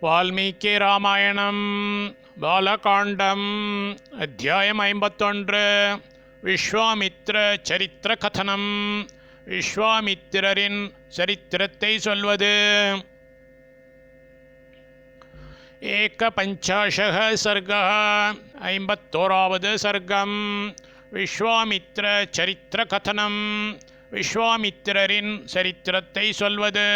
வால்மீகி ராமாயணம் பாலகாண்டம் அத்தியாயம் 51 விஸ்வாமித்ர சரித்திர கதனம். விஸ்வாமித்திரரின் சரித்திரத்தை சொல்வது. ஏகபஞ்சாஷः சர்கः 51வது சர்க்கம். விஸ்வாமித்ர சரித்திர கதனம். விஸ்வாமித்திரரின் சரித்திரத்தை சொல்வது.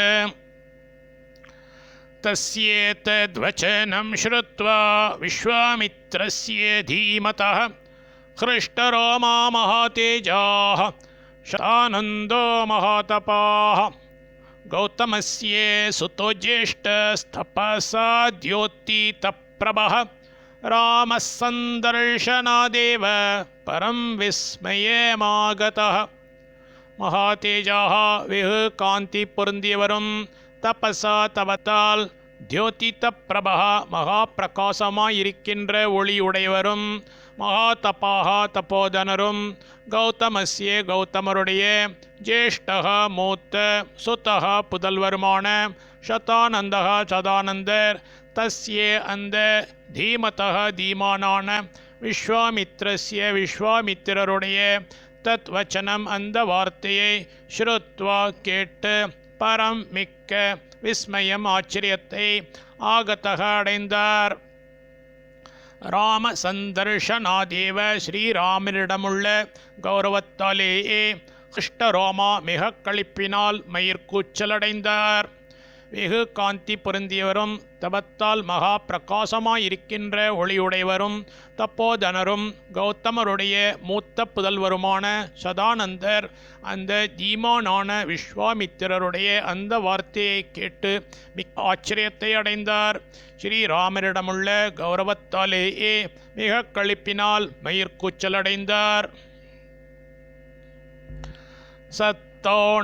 तस्येतद्वचनं श्रुत्वा विश्वामित्रस्य धीमतः हृष्टरोमा महातेजाः शतानन्दो महातपाः गौतमस्य सुतो ज्येष्ठस्तपसा द्योतितप्रभः रामः सन्दर्शनादेव परं विस्मयमागतः. महातेजाः वेहु कान्ति பொருந்தியவரும் தபசா தவத்தால் தியோதித பிரபா மகாப்பிரகாசமாயிருக்கின்ற ஒளியுடையவரும் மகாதபாகா தபோதனரும் கௌதமஸ்ய கௌதமருடைய ஜேஷ்டக மூத்த சுதக புதல்வருமான சதானந்தக சதானந்தர் தஸ்ய அந்த தீமதக தீமானான விஸ்வாமித்ரஸ்ய விஸ்வாமித்திரருடைய தத் வச்சனம் அந்த வார்த்தையை ஸ்ருத்வா கேட்டு பரம் மிக்க விஸ்மயம் ஆச்சரியத்தை ஆகதக அடைந்தார். ராம சந்தர்ஷனாதேவ ஸ்ரீராமனிடமுள்ள கௌரவத்தாலேயே ஹிருஷ்டரோமா மிக களிப்பினால் மயிர்கூச்சலடைந்தார். வெகு காந்தி பொருந்தியவரும் தபத்தால் மகா பிரகாசமாயிருக்கின்ற ஒளியுடையவரும் தப்போதனரும் கௌதமருடைய மூத்த புதல்வருமான சதானந்தர் அந்த தீமானான விஸ்வாமித்திரருடைய அந்த வார்த்தையை கேட்டு மிக ஆச்சரியத்தை அடைந்தார். ஸ்ரீராமரிடமுள்ள கௌரவத்தாலேயே மிக களிப்பினால் மயிர்கூச்சலடைந்தார்.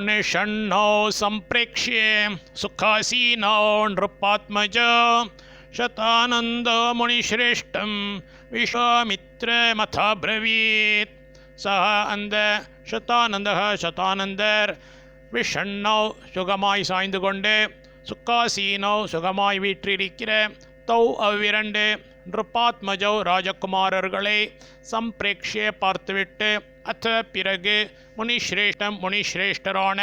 निषण्णौ सम्प्रेक्ष्य सुखासीनौ नृपात्मजा शतानन्दो मुनिश्रेष्ठं विश्वामित्रमथाब्रवीत्. सः அந்த சதானந்தர் விஷண்ணோ சுகமாய் சாய்ந்து கொண்டு சுக்காசீனோ சுகமாய் வீற்றிருக்கிற தௌ அவ்விரண்டு நிருபாத்மஜோ ராஜகுமாரர்களை சம்பிரேக்ஷிய பார்த்துவிட்டு அத்த பிறகு முனிஸ்ரேஷ்டரான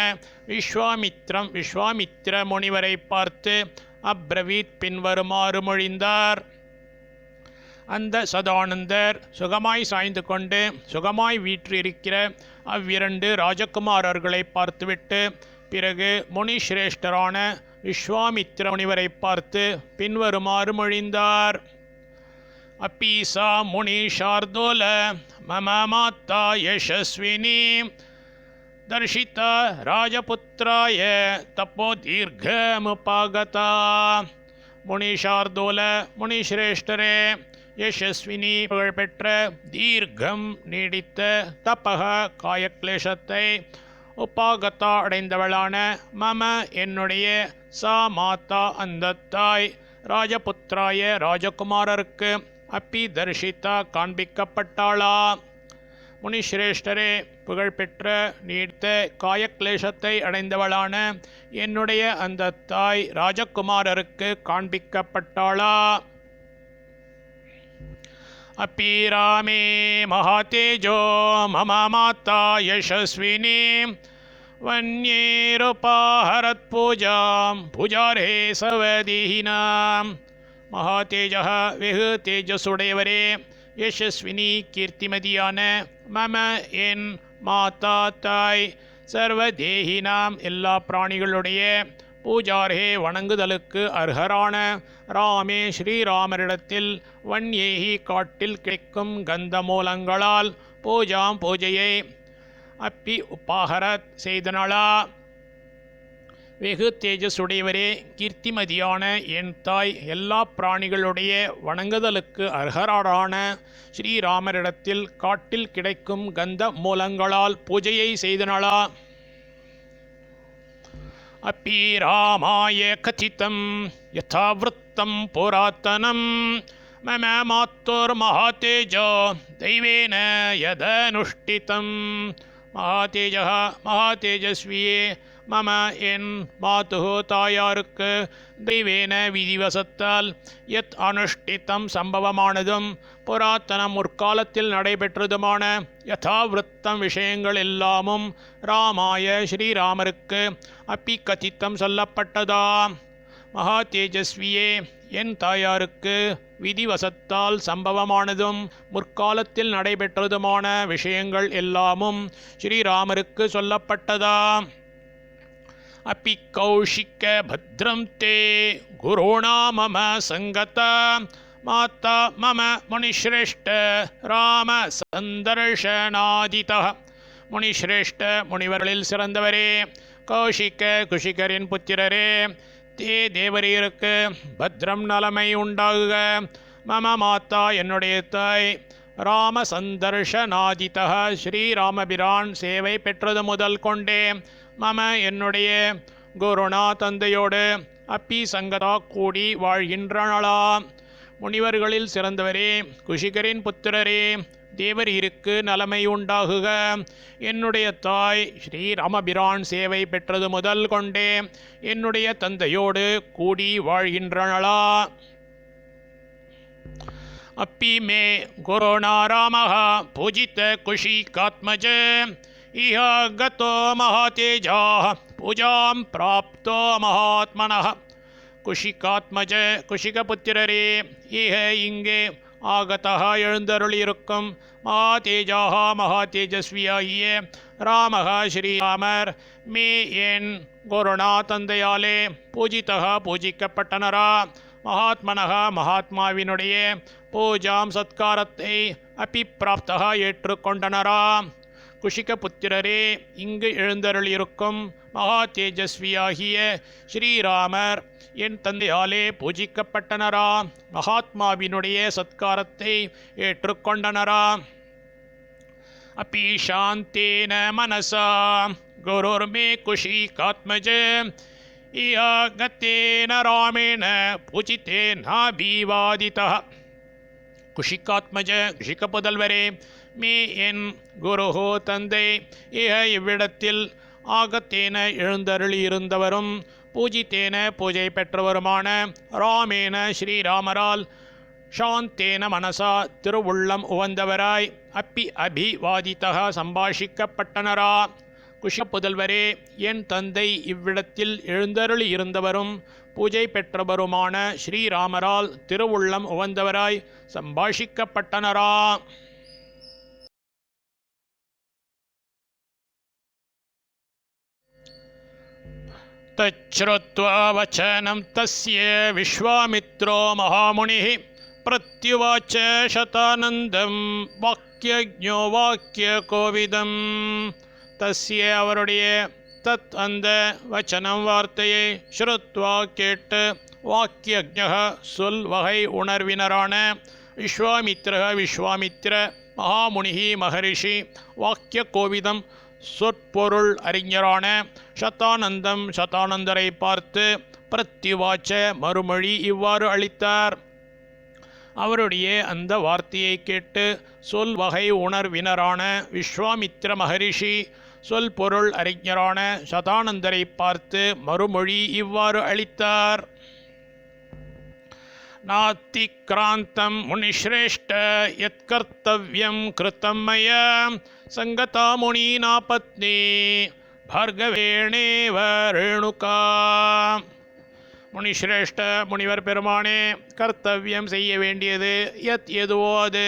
விஸ்வாமித்திர முனிவரை பார்த்து அப்ரவீத் பின்வருமாறு மொழிந்தார். அந்த சதானந்தர் சுகமாய் சாய்ந்து கொண்டு சுகமாய் வீற்றிருக்கிற அவ்விரண்டு ராஜகுமாரர்களை பார்த்துவிட்டு பிறகு முனிஸ்ரேஷ்டரான விஸ்வாமித்திர முனிவரை பார்த்து பின்வருமாறு மொழிந்தார். अपि सा मुनिशार्दूल मम माता यशस्विनी दर्शिता राजपुत्राय तपोदीर्घमुपागता. முனிஷார்தூல முனிஸ்ரேஷ்டரே, யசஸ்வினி புகழ்பெற்ற தீர்க்கம் நீடித்த தபக காயக்லேஷத்தை உபாகதா அடைந்தவளான மம என்னுடைய சா மாதா அந்த தாய் ராஜபுத்திராய ராஜகுமாரருக்கு அப்பி தர்ஷிதா காண்பிக்கப்பட்டாளா. முனிஸ்ரேஷ்டரே, புகழ்பெற்ற நீடித்த காயக்லேஷத்தை அடைந்தவளான என்னுடைய அந்த தாய் ராஜகுமாரருக்கு காண்பிக்கப்பட்டாளா. அப்பி ராமே மகாதேஜோ மம மாதா யசஸ்வினி வன்யேருபாஹரத் பூஜாம் பூஜாரே சவதீனாம். மகாதேஜः வெகு தேஜசுடையவரே, யசஸ்வினி கீர்த்திமதியான மம என் மாதா தாய் சர்வதேகினாம் எல்லா பிராணிகளுடைய பூஜாரே வணங்குதலுக்கு அர்ஹரான ராமே ஸ்ரீராமரிடத்தில் வன்யேகி காட்டில் கிடைக்கும் கந்த மூலங்களால் பூஜையை அப்பி உபாகரத் செய்தனளா. வெகு தேஜசுடையவரே, கீர்த்திமதியான என் தாய் எல்லா பிராணிகளுடைய வணங்குதலுக்கு அர்ஹரான ஸ்ரீராமரிடத்தில் காட்டில் கிடைக்கும் கந்த மூலங்களால் பூஜையை செய்தனளா. அப்பி ராமாய கதிதம் யதாவிருத்தம் புராத்தனம் मम मातुर्महातेजो दैवेन यदनुष्ठितं. महातेजः महातेजस्वी மம என் மாதுகு தாயாருக்கு தெய்வேன விதிவசத்தால் யத் அனுஷ்டித்தம் சம்பவமானதும் புராத்தனம் முற்காலத்தில் நடைபெற்றதுமான யதாவிருத்தம் விஷயங்கள் எல்லாமும் ராமாய ஸ்ரீராமருக்கு அப்பி கதித்தம் சொல்லப்பட்டதா. மகா தேஜஸ்வியே, என் தாயாருக்கு விதிவசத்தால் சம்பவமானதும் முற்காலத்தில் நடைபெற்றதுமான விஷயங்கள் எல்லாமும் ஸ்ரீராமருக்கு சொல்லப்பட்டதா. அப்பி கௌஷிக்க பத்ரம் தே குருணா மம சங்கத மாதா மம முனிஸ்ரேஷ்ட ராம சந்தர்ஷனாதிதா. முனிஸ்ரேஷ்ட முனிவர்களில் சிறந்தவரே, கௌஷிக்க குஷிகரின் புத்திரரே, தே தேவரீருக்கு பத்ரம் நலமை உண்டாகுக. மம மாதா என்னுடைய தாய், ராம சந்தர்ஷனாதிதா ஸ்ரீராமபிரான் சேவை பெற்றது முதல் கொண்டே, மம என்னுடைய குருணா தந்தையோடு அப்பி சங்கதா கூடி வாழ்கின்றனளா. முனிவர்களில் சிறந்தவரே, குஷிகரின் புத்திரரே, தேவரீருக்கு நலமை உண்டாகுக. என்னுடைய தாய் ஸ்ரீராமபிரான் சேவை பெற்றது முதல் கொண்டே என்னுடைய தந்தையோடு கூடி வாழ்கின்றனளா. அப்பி மே குருணா ராமः பூஜித குஷிகாத்மஜ இஹ கதோ மகாதேஜாः பூஜாம் பிராப்தோ மகாத்மனः. குஷிகாத்மஜ குஷிகபுத்திரரே, இஹ இங்கே ஆகதः எழுந்தருளியிருக்கும் மகாதேஜாக மகா தேஜஸ்வியாகிய ராமः ஸ்ரீராமர் மே என் குருணா தந்தையாலே பூஜிதः பூஜிக்கப்பட்டனரா. மகாத்மனः மகாத்மாவினுடைய பூஜாம் சத்காரத்தை அப்பி பிராப்தः ஏற்றுக்கொண்டனரா. குஷிகபுத்திரரே, இங்கு எழுந்தருளியிருக்கும் மகா தேஜஸ்வியாகிய ஸ்ரீராமர் என் தந்தையாலே பூஜிக்கப்பட்டனரா. மகாத்மாவினுடைய சத்காரத்தை ஏற்றுக்கொண்டனரா. அப்பி சாந்தேன மனசா குருர்மே குஷிகாத்மஜ இஹ கத்தேன ராமேண பூஜிதேனாபிவாதிதः. குஷிகாத்மஜ குஷிகபுதல்வரே, மே என் குருஹோ தந்தை, இஹ இவ்விடத்தில் ஆகத்தேன எழுந்தருளியிருந்தவரும் பூஜித்தேன பூஜை பெற்றவருமான ராமேன ஸ்ரீராமரால் சாந்தேன மனசா திருவுள்ளம் உவந்தவராய் அப்பி அபிவாதிதः சம்பாஷிக்கப்பட்டனரா. குஷிகபுதல்வரே, என் தந்தை இவ்விடத்தில் எழுந்தருளியிருந்தவரும் பூஜை பெற்றவருமான ஸ்ரீராமரால் திருவுள்ளம் உவந்தவராய் சம்பாஷிக்கப்பட்டனரா. तच्छ्रुत्वा वचनं तस्य विश्वामित्रो महामुनिः प्रत्युवाच शतानन्दं वाक्यज्ञो वाक्यकोविदं. तस्य அவருடைய தத் அந்த வச்சனம் வார்த்தையை ஸ்ருத்வா கேட்டு வாக்கியஜ்ஞः சொல் வகை உணர்வினரான விஸ்வாமித்திர மகாமுனிகி மகரிஷி வாக்கிய கோவிதம் சொற்பொருள் அறிஞரான சதானந்தம் சதானந்தரை பார்த்து பிரத்யுவாச்ச மறுமொழி இவ்வாறு அளித்தார். அவருடைய அந்த வார்த்தையை கேட்டு சொல் வகை உணர்வினரான விஸ்வாமித்திர மகரிஷி சொல் பொருள் அறிஞரான சதானந்தரை பார்த்து மறுமொழி இவ்வாறு அளித்தார். நாத்திக்ராந்தம் முனிஸ்ரேஷ்ட யத்கர்த்தவ்யம் கிருத்தம் மயா சங்கதா முனீனா பத்னி பார்கவேணேவ ரேணுகா. முனிஸ்ரேஷ்ட முனிவர் பெருமானே, கர்த்தவியம் செய்ய வேண்டியது எதுவோ அது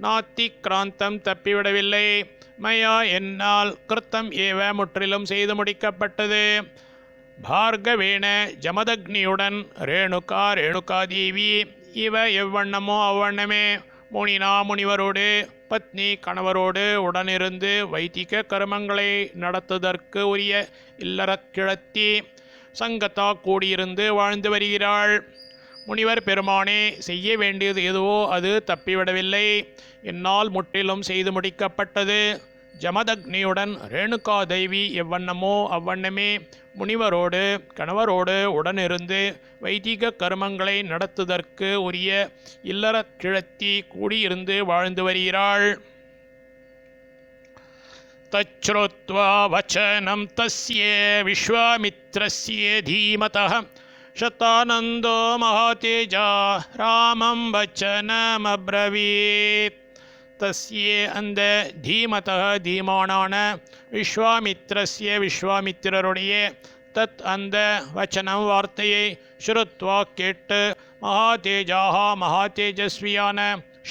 நாத்திக்ராந்தம் தப்பிவிடவில்லை. மயா என்னால் கிருத்தம் ஏவ முற்றிலும் செய்து முடிக்கப்பட்டது. பார்கவேண ஜமதக்னியுடன் ரேணுகா தேவி இவ எவ்வண்ணமோ அவ்வண்ணமே முனினா முனிவரோடு பத்னி கணவரோடு உடனிருந்து வைதிக கர்மங்களை நடத்துவதற்கு உரிய இல்லறக்கிழத்தி சங்கத்தா கூடியிருந்து வாழ்ந்து வருகிறாள். முனிவர் பெருமானே, செய்ய வேண்டியது எதுவோ அது தப்பிவிடவில்லை. என்னால் முற்றிலும் செய்து முடிக்கப்பட்டது. ஜமதக்னியுடன் ரேணுகா தேவி எவ்வண்ணமோ அவ்வண்ணமே முனிவரோடு கணவரோடு உடனிருந்து வைதிக கர்மங்களை நடத்துவதற்கு உரிய இல்லறக் கிழத்தி கூடியிருந்து வாழ்ந்து வருகிறாள். तच्छ्रुत्वा वचनं तस्य विश्वामित्रस्य धीमतः शतानन्दो महातेजा रामं वचनमब्रवीत्. तस्ये அந்த தீமதः தீமானான விஸ்வாமித்ரஸ்ய விஸ்வாமித்திரருடைய தத் அந்த வச்சனம் வார்த்தையை ஸ்ருத்வா கேட்டு மகாதேஜாக மகாதேஜஸ்வியான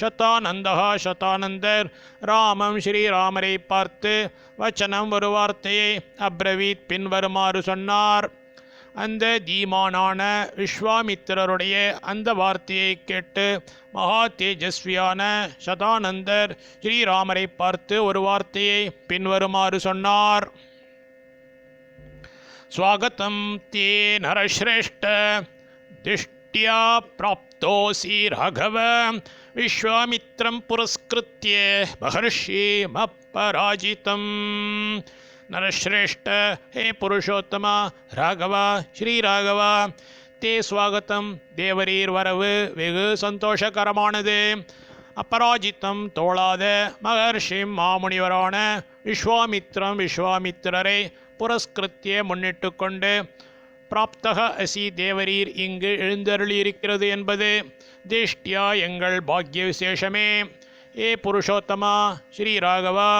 சதானந்தா சதானந்தர் ராமம் ஸ்ரீராமரை பார்த்து வச்சனம் ஒரு வார்த்தையை அப்ரவீத் பின்வருமாறு சொன்னார். அந்த தீமானான விஸ்வாமித்திரருடைய அந்த வார்த்தையை கேட்டு மகா தேஜஸ்வியான சதானந்தர் ஸ்ரீராமரை பார்த்து ஒரு வார்த்தையை பின்வருமாறு சொன்னார். ஸ்வாகதம் தே நரஸ்ரேஷ்ட திஷ்ட்யா பிராப்தோசி ராகவ விஸ்வாமித்ரம் புரஸ்கிருத்ய மகர்ஷி மப்பராஜிதம். नरश्रेष्ठ हे पुरुषोत्तमा राघवा श्री राघवा ते स्वागतम தேவரீர் வரவு வெகு சந்தோஷகரமானது. அபராஜித்தம் தோளாத மகர்ஷி மாமுனிவரான விஸ்வாமித்திரரை புரஸ்கிருத்திய முன்னிட்டு கொண்டு பிராப்தக அசி தேவரீர் இங்கு எழுந்தருளியிருக்கிறது என்பது தேஷ்டியா எங்கள் பாக்ய விசேஷமே. ஏ புருஷோத்தமா ஸ்ரீ ராகவா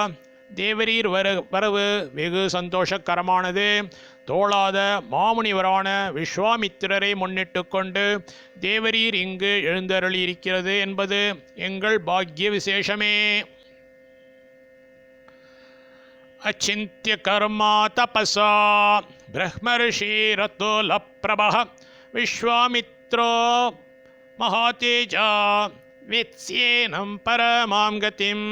தேவரீர் வரவு வெகு சந்தோஷகரமானது. தோளாத மாமுனிவரான விஸ்வாமித்திரரை முன்னிட்டு கொண்டு தேவரீர் இங்கு எழுந்தருளியிருக்கிறது என்பது எங்கள் பாக்ய விசேஷமே. அச்சிந்திய கர்மா தபசா பிரம்மர்ஷிரத்துலப்ரபः விஸ்வாமித்ரோ மகாதேஜா வேத்ஸ்யேனம் பரமாம் கதிம்.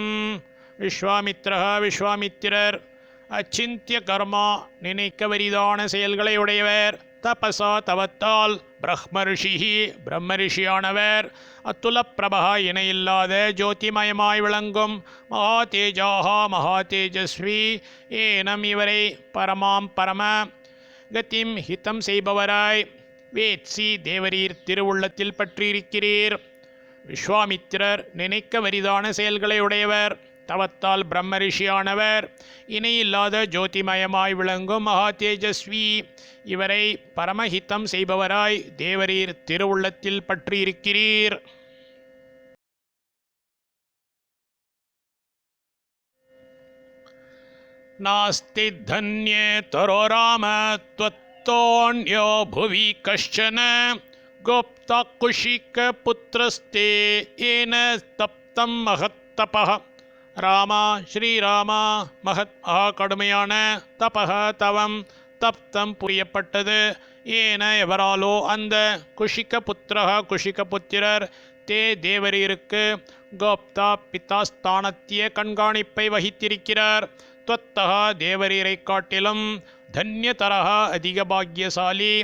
விஸ்வாமித்திரர் அச்சிந்திய கர்மா நினைக்கவரிதான செயல்களை உடையவர். தபசா தவத்தால் பிரம்மரிஷியானவர். அத்துலப்பிரபா இணையில்லாத ஜோதிமயமாய் விளங்கும் மகா தேஜஸ்வி ஏனம் இவரை பரம கதிம் ஹிதம் செய்பவராய் வேத்சி தேவரீர் திருவுள்ளத்தில் பற்றியிருக்கிறீர். விஸ்வாமித்திரர் நினைக்க வரிதான செயல்களை உடையவர். தவத்தால் பிரம்மரிஷியானவர். இணையில்லாத ஜோதிமயமாய் விளங்கும் மகா தேஜஸ்வி இவரை பரமஹிதம் செய்பவராய் தேவரீர் திருவுள்ளத்தில் பற்றியிருக்கிறீர். நாஸ்தி தன்யே தரோ ராம த்வத்தோன்யோ புவி கஷ்சன கோப்தா குஷிக புத்ரஸ்தே ஏன தப்தம் மகத்தபஹ. ராமா ஸ்ரீராமா மகத் கடுமையான தபக தவம் தப்தம் புரியப்பட்டது. ஏன எவராலோ அந்த குஷிக புத்திரர் தே தேவரீருக்கு கோப்தா பிதாஸ்தானத்திய கண்காணிப்பை வகித்திருக்கிறார். துவத்தகா தேவரீரை காட்டிலும் தன்யதரகா அதிக பாக்யசாலி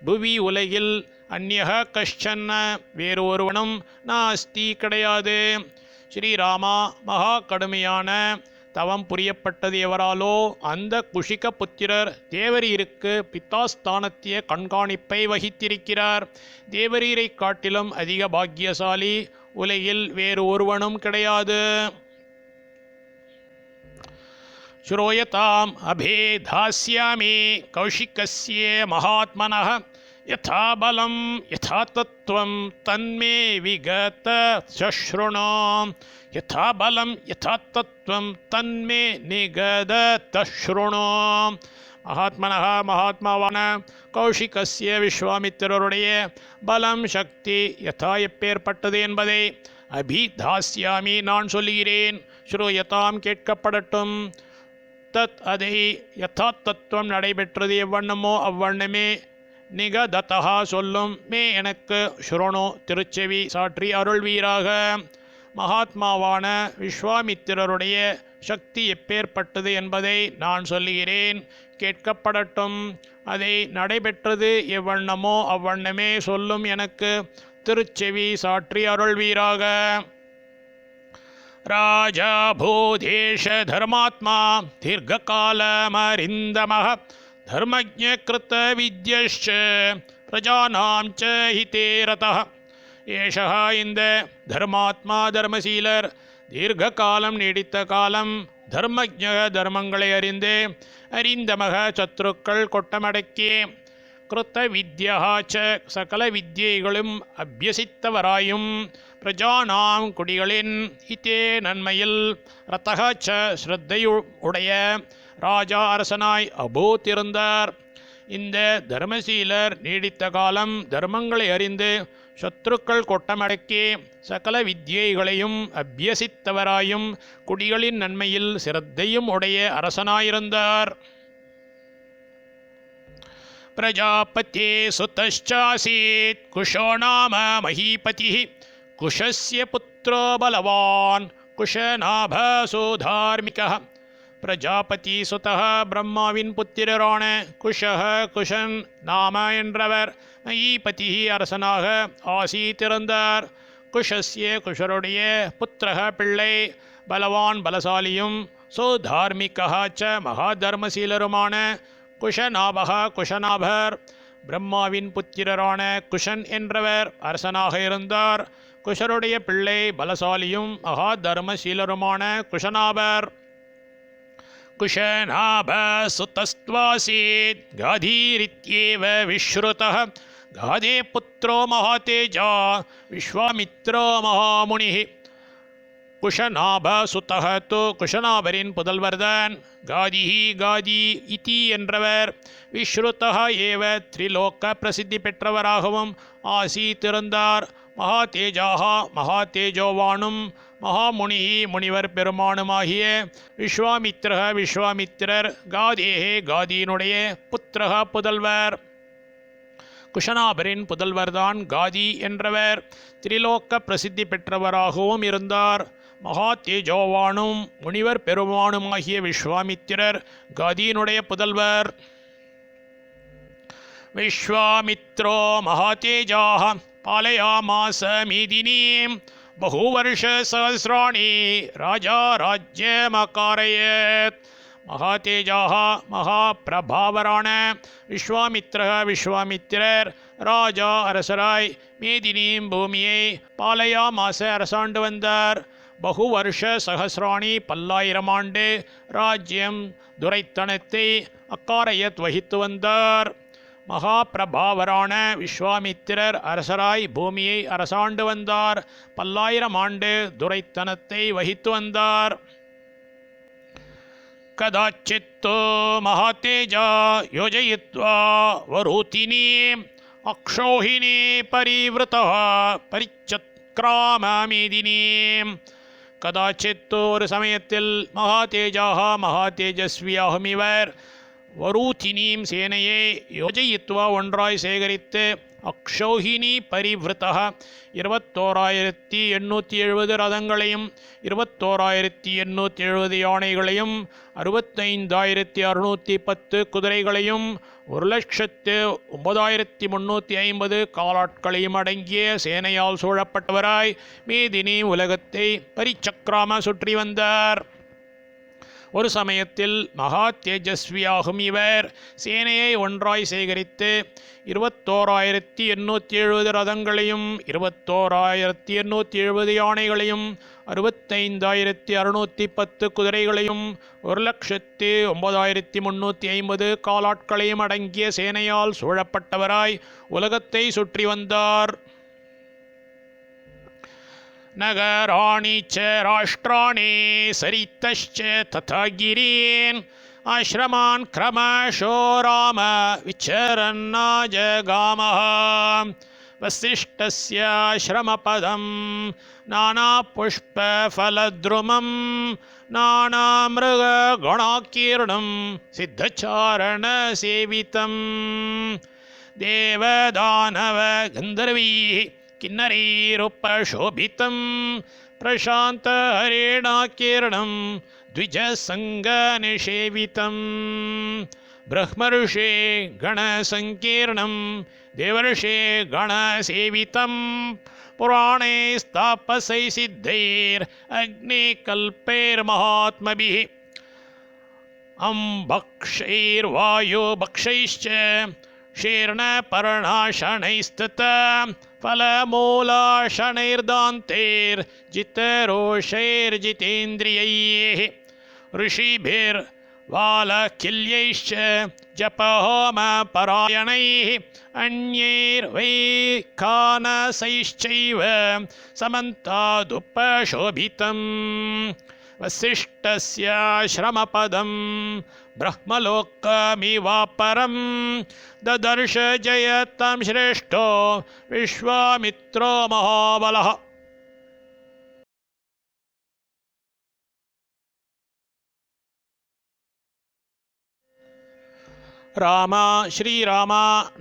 புவி உலகில் அந்யக கஷ்சன்ன வேறு ஒருவனும் நாஸ்தி கிடையாது. ஸ்ரீராமா மகா கடுமையான தவம் புரியப்பட்டது எவராலோ அந்த குஷிக புத்திரர் தேவரீருக்கு பித்தாஸ்தானத்திய கண்காணிப்பை வகித்திருக்கிறார். தேவரீரை காட்டிலும் அதிக பாக்யசாலி உலகில் வேறு ஒருவனும் கிடையாது. ஸ்ரூயதாம் அபேதாஸ்யாமி கௌஷிகஸ்ய மகாத்மனः யதா பலம் யதா தத்துவம் தன்மே விகத சஸ்ருணோ. யதா பலம் யதா தத்துவம் தன்மே நிகத தஸ்ருணோ. மகாத்மாவான கௌஷிகஸ்ய விஸ்வாமித்திரருடைய பலம் சக்தி யதா எப்பேற்பட்டது என்பதை அபிதாஸ்யாமி நான் சொல்லுகிறேன். ஸ்ரூயதாம் கேட்கப்படட்டும். தத் அதை யதா தத்துவம் நடைபெற்றது எவ்வண்ணமோ அவ்வண்ணமே நிகததா சொல்லும் மே எனக்கு ஸ்ருணு திருச்செவி சாற்றி அருள்வீராக. மகாத்மாவான விஸ்வாமித்திரருடைய சக்தி எப்பேற்பட்டது என்பதை நான் சொல்லுகிறேன், கேட்கப்படட்டும். அதை நடைபெற்றது எவ்வண்ணமோ அவ்வண்ணமே சொல்லும் எனக்கு திருச்செவி சாற்றி அருள்வீராக. ராஜா பூதேஷ தர்மாத்மா தீர்க்ககாலமரிந்தமஹ தர்மஜ்ஞ கிருத்த வித்யஷ்ச பிரஜானாம் ச ஹிதே ரதः. ஏஷா இந்த தர்மாத்மா தர்மசீலர் தீர்க்க காலம் நீடித்த காலம் தர்மஜ தர்மங்களை அறிந்தமக சத்ருக்கள் கொட்டமடக்கி கிருத்த வித்யா ச சகல வித்யைகளும் அபியசித்தவராயும் பிரஜானாம் குடிகளின் ஹிதே நன்மையில் ரத்தக ச ஸ்ரத்தையுடைய ராஜா அரசனாய் அபூத்திருந்தார். இந்த தர்மசீலர் நீடித்த காலம் தர்மங்களை அறிந்து சத்ருக்கள் கொட்டமடக்கி சகல வித்யைகளையும் அபியசித்தவராயும் குடிகளின் நன்மையில் சிரத்தையும் உடைய அரசனாயிருந்தார். பிரஜாபதி சுதச்சாசீத் குஷோ நாம மஹீபதி குஷஸ்ய புத்ரோ பலவான் குஷநாபசோ தார்மிகः. பிரஜாபதி சுதः பிரம்மாவின் புத்திரரான குஷன் நாம என்றவர் மஹீபதி அரசனாக ஆசீத்திருந்தார். குஷஸ்ய குஷருடைய புத்திரக பிள்ளை பலவான் பலசாலியும் சுதார்மிகः ச மகாதர்மசீலருமான குஷநாபக குஷநாபர் பிரம்மாவின் புத்திரரான குஷன் என்றவர் அரசனாக இருந்தார். குஷருடைய பிள்ளை பலசாலியும் மகா தர்மசீலருமான குஷநாபர். குஷநாப சுதஸ்த்வாசீத் காதீரித்யேவ விஸ்ருதः. காதே புத்ரோ மகாதேஜா விஸ்வாமித்ரோ மகாமுனிः. குஷநாப சுத்தக து குஷநாபரின் புதல்வர்தான். காதிஹி காதி இதி என்றவர் விஸ்ருதः ஏவ திரிலோக பிரசித்தி பெற்றவராகவும் ஆசீத்திருந்தார். மகாதேஜாக மகாதேஜோவானும் மகாமுனிஹி முனிவர் பெருமானுமாகிய விஸ்வாமித்ரக விஸ்வாமித்திரர் காதேஹே காதியினுடைய புத்திரக புதல்வர். குஷநாபரின் புதல்வர்தான் காதி என்றவர் திரிலோக்க பிரசித்தி பெற்றவராகவும் இருந்தார். மகா தேஜோவானும் முனிவர் பெருமானுமாகிய விஸ்வாமித்திரர் காதியினுடைய புதல்வர். விஸ்வாமித்ரோ மகாதேஜாः பாலயாமாச மீதினீம் பகுவர்ஷ சஹஸ்ராணி ராஜா ராஜ்யமகாரயத். மகாதேஜாக மகாபிரபாவரான விஸ்வாமித்திரர் ராஜா அரசராய் மேதினீம் பூமியை பாலயாமாச அரசாண்டு வந்தார். பகுவர்ஷ சஹஸ்ராணி 1000 ஆண்டு ராஜ்யம் துரைத்தனத்தை அக்காரயத் வகித்து வந்தார். மகாபிரபாவரான விஸ்வாமித்திரர் அரசராய் பூமியை அரசாண்டு வந்தார். 1000 ஆண்டு துரைத்தனத்தை வகித்து வந்தார். கதாச்சித்தோ மகாதேஜா யோஜயித்வா வரூதினீம் அக்ஷோஹினி பரிவிருத்தः பரிச்சக்ராம மேதினீம். கதாச்சித் ஒரு சமயத்தில் மகாதேஜாக மகாதேஜஸ்வியாகும் இவர் வரூதினீம் சேனையை யோஜயித்வா ஒன்றாய் சேகரித்து அக்ஷோஹினி பரிவிருத்தः 21870 ரதங்களையும் 21870 யானைகளையும் 65610 குதிரைகளையும் 1,09,350 காலாட்களையும் அடங்கிய சேனையால் சூழப்பட்டவராய் மேதினி உலகத்தை பரிச்சக்ராம சுற்றி வந்தார். ஒரு சமயத்தில் மகா தேஜஸ்வியாகும் இவர் சேனையை ஒன்றாய் சேகரித்து 21870 ரதங்களையும் 21870 யானைகளையும் 65610 குதிரைகளையும் 1,09,350 காலாட்களையும் அடங்கிய சேனையால் சூழப்பட்டவராய் உலகத்தை சுற்றி வந்தார். நகராணி ச ராஷ்டிராணி சரித்தश्च ததா கிரீன் ஆஶ்ரமான் க்ரமஷோ ராம விச்சரன்னாஜகாமः. வசிஷ்டஸ்ய ஆஶ்ரமபதம் நானாபுஷ்பஃலத்ருமம் நானாமிருககணாகீர்ணம் சித்தச்சாரணசேவிதம். தேவதானவ கந்தர்வீः किन्नरीरुपशोभितं प्रशान्तहरिणाकीर्णं द्विजसङ्गनिषेवितं. ब्रह्मर्षे गणसङ्कीर्णं देवर्षे गणसेवितं पुराणे स्थापसै सिद्धैरग्निकल्पैर्महात्मभिः. अम्भक्षैर्वायुभक्षैश्च शीर्णपर्णाशनैस्तथा फलमूलाशनैर्दान्तैर्जितरोषैर्जितेन्द्रियैः. ऋषिभिर्वालकिल्यैश्च जपहोमपरायणैः अन्यैर्वैखानसैश्चैव समन्तादुपशोभितम् वसिष्ठस्याश्रमपदं ब्रह्मलोकमिवापरं ददर्श जयतं श्रेष्ठो विश्वामित्रो महाबलः। ராம ஸ்ரீராம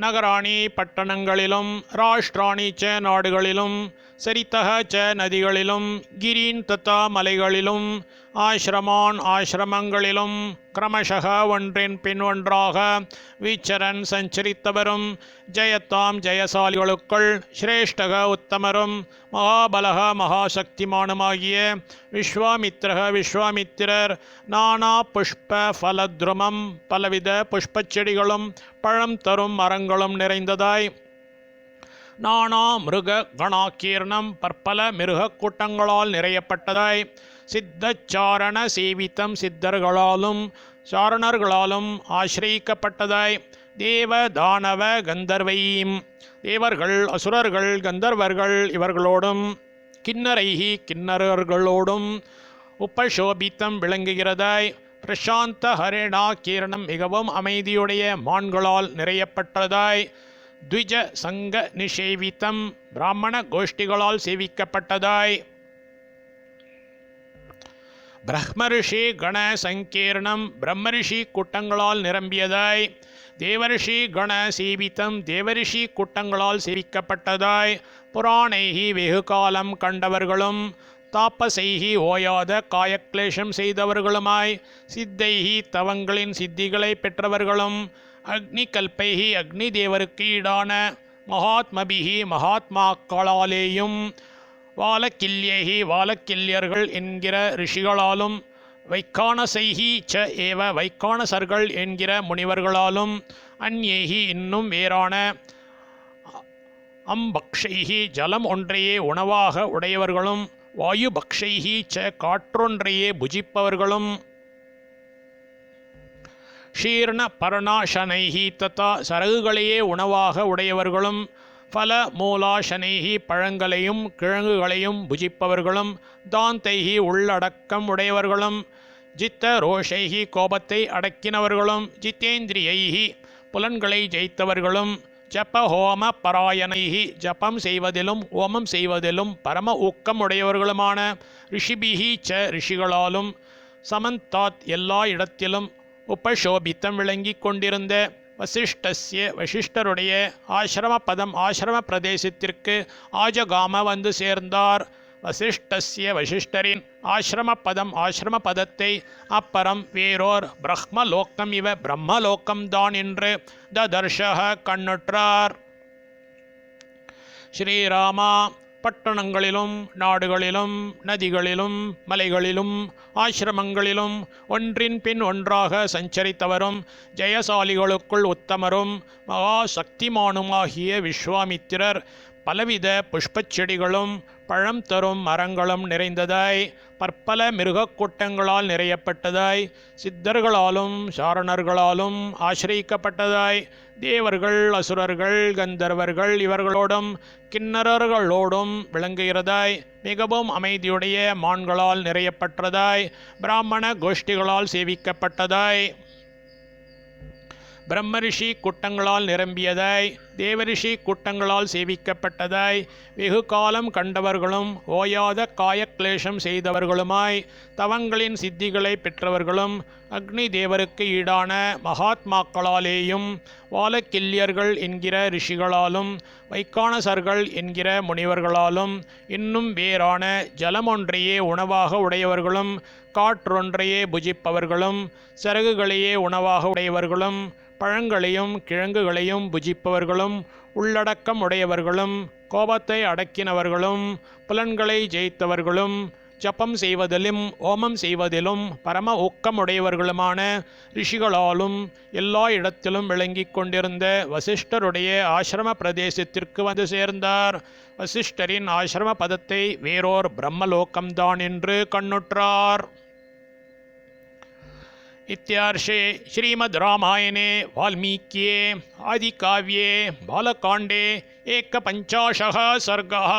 நகராணி பட்டணங்களிலும் ராஷ்டிராணி ச நாடுகளிலும் சரித்தக ச நதிகளிலும் கிரீன் தத்தா மலைகளிலும் ஆசிரமான் ஆசிரமங்களிலும் கிரமஷக ஒன்றின் பின் ஒன்றாக வீச்சரன் சஞ்சரித்தவரும் ஜெயத்தாம் ஜெயசாலிகளுக்குள் சிரேஷ்டக உத்தமரும் மகாபலக மகாசக்திமானுமாகிய விஸ்வாமித்ரக விஸ்வாமித்திரர் நானா புஷ்ப ஃபலத்ருமம் பலவித புஷ்பச் செடிகளும் பழம் தரும் மரங்களும் நிறைந்ததாய் நானா மிருக கணாக்கீர்ணம் பற்பல மிருக கூட்டங்களால் நிறையப்பட்டதாய் சித்தச்சாரண சேவித்தம் சித்தர்களாலும் சாரணர்களாலும் ஆசிரியிக்கப்பட்டதாய் தேவ தானவ கந்தர்வையும் தேவர்கள் அசுரர்கள் கந்தர்வர்கள் இவர்களோடும் கிண்ணரைஹி கிண்ணறர்களோடும் உபசோபித்தம் விளங்குகிறதாய் பிரசாந்த ஹரிணா கீரணம் மிகவும் அமைதியுடைய மான்களால் நிறையப்பட்டதாய் த்விஜ சங்க நிஷேவித்தம் பிராமண கோஷ்டிகளால் சேவிக்கப்பட்டதாய் பிரம்மரிஷி கண சங்கீர்ணம் பிரம்மரிஷி கூட்டங்களால் நிரம்பியதாய் தேவரிஷி கண சேவித்தம் தேவரிஷி கூட்டங்களால் சேவிக்கப்பட்டதாய் புராணைகி வெகு காலம் கண்டவர்களும் தாப்பசைகி ஓயாத காயக்லேஷம் செய்தவர்களுமாய் சித்தைகி தவங்களின் சித்திகளை பெற்றவர்களும் அக்னி கல்பைகி அக்னி தேவருக்கு ஈடான மகாத்மபிகி மகாத்மாக்களாலேயும் வாலக்கில்யைகி வாலக்கில்யர்கள் என்கிற ரிஷிகளாலும் வைக்கானசைகி ச ஏவ வைக்கானசர்கள் என்கிற முனிவர்களாலும் அந்யேகி இன்னும் வேறான அம்பக்ஷைகி ஜலம் ஒன்றையே உணவாக உடையவர்களும் வாயு பக்ஷைகி ச காற்றொன்றையே புஜிப்பவர்களும் ஷீர்ண பரணாசனைகி தத்தா சரகுகளையே உணவாக உடையவர்களும் பல மூலாசனைகி பழங்களையும் கிழங்குகளையும் புஜிப்பவர்களும் தாந்தைகி உள்ளடக்கம் உடையவர்களும் ஜித்த ரோஷைகி கோபத்தை அடக்கினவர்களும் ஜித்தேந்திரியைகி புலன்களை ஜெயித்தவர்களும் ஜப ஹோம பராயணைகி ஜபம் செய்வதிலும் ஹோமம் செய்வதிலும் பரம ஊக்கம் உடையவர்களுமான ரிஷிபிகி ச ரிஷிகளாலும் சமந்தாத் எல்லா இடத்திலும் உபசோபித்தம் விளங்கி கொண்டிருந்த வசிஷ்டஸ்ய வசிஷ்டருடைய ஆசிரம பதம் ஆசிரம பிரதேசத்திற்கு ஆஜகாம வந்து சேர்ந்தார். வசிஷ்டஸ்ய வசிஷ்டரின் ஆசிரம பதம் ஆசிரம பதத்தை அப்புறம் வேறோர் பிரம்மலோக்கம் இவ பிரம்மலோக்கம்தான் என்று ததர்ஷக கண்ணுற்றார். ஸ்ரீராமா பட்டணங்களிலும் நாடுகளிலும் நதிகளிலும் மலைகளிலும் ஆசிரமங்களிலும் ஒன்றின் பின் ஒன்றாக சஞ்சரித்தவரும் ஜெயசாலிகளுக்குள் உத்தமரும் மகா சக்திமானுமாகிய விஸ்வாமித்திரர் பலவித புஷ்பச் செடிகளும் பழம் தரும் மரங்களும் நிறைந்ததாய் பற்பல மிருகக் கூட்டங்களால் நிறையப்பட்டதாய் சித்தர்களாலும் சாரணர்களாலும் ஆசிரியிக்கப்பட்டதாய் தேவர்கள் அசுரர்கள் கந்தர்வர்கள் இவர்களோடும் கிண்ணறர்களோடும் விளங்குகிறதாய் மிகவும் அமைதியுடைய மான்களால் நிறையப்பட்டதாய் பிராமண கோஷ்டிகளால் சேவிக்கப்பட்டதாய் பிரம்மரிஷி கூட்டங்களால் நிரம்பியதாய் தேவரிஷி கூட்டங்களால் சேவிக்கப்பட்டதாய் வெகு காலம் கண்டவர்களும் ஓயாத காயக்லேஷம் செய்தவர்களுமாய் தவங்களின் சித்திகளை பெற்றவர்களும் அக்னி தேவருக்கு ஈடான மகாத்மாக்களாலேயும் வாலக்கில்யர்கள் என்கிற ரிஷிகளாலும் வைக்கானசர்கள் என்கிற முனிவர்களாலும் இன்னும் வேறான ஜலமொன்றையே உணவாக உடையவர்களும் காற்றொன்றையே புஜிப்பவர்களும் சரகுகளையே உணவாக உடையவர்களும் பழங்களையும் கிழங்குகளையும் புஜிப்பவர்களும் உள்ளடக்கம் உடையவர்களும் கோபத்தை அடக்கினவர்களும் புலன்களை ஜெயித்தவர்களும் ஜபம் செய்வதிலும் ஓமம் செய்வதிலும் பரம ஊக்கமுடையவர்களுமான ரிஷிகளாலும் எல்லா இடத்திலும் விளங்கி கொண்டிருந்த வசிஷ்டருடைய ஆசிரம பிரதேசத்திற்கு வந்து சேர்ந்தார். வசிஷ்டரின் ஆசிரம பதத்தை வேறோர் பிரம்மலோக்கம்தான் என்று கண்ணுற்றார். इत्यार्षे श्रीमद्रामायणे वाल्मीक्ये आदिकाव्ये बालकाण्डे 51 सर्गः।